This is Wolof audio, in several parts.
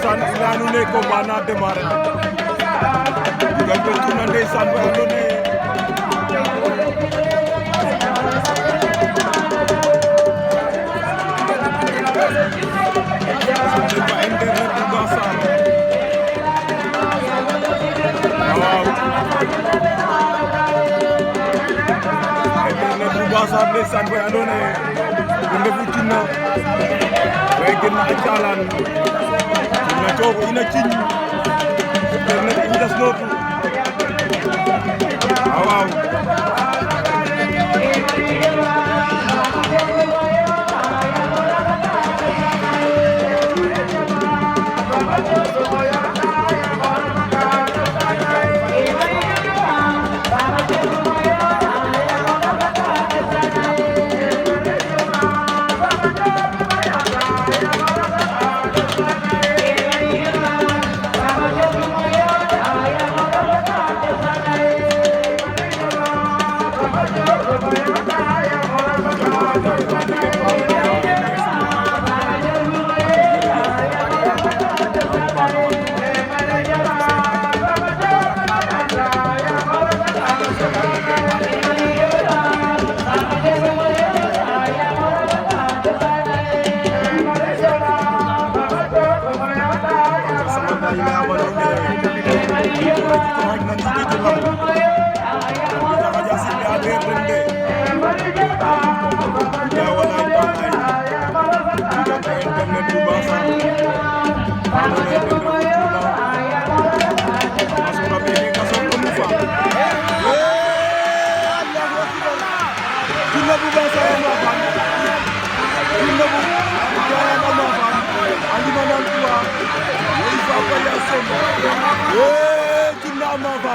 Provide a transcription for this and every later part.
ndeysaan ina anu ne combat na démarré diggante Tuna ndeysaan ba ando ne ba internet bu Bassar waaw internet bu Bassar ndeysaan ba ando ne ndefu Tuna way genn a calan na jogo ina ciñ internet i ndas notu waaw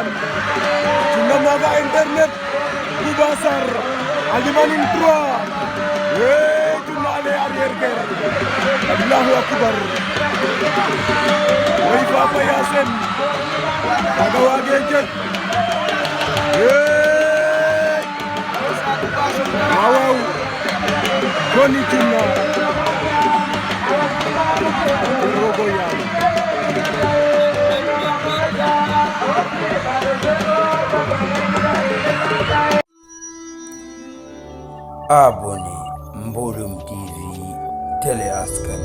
Tuna maga internet bu Bassar Alimanin 3 Tuna ale arrière guerre Allahu akbar way Papa Yacine aga wage jet waaw koni Tuna rogo ya abonné Mbolum TV télé askan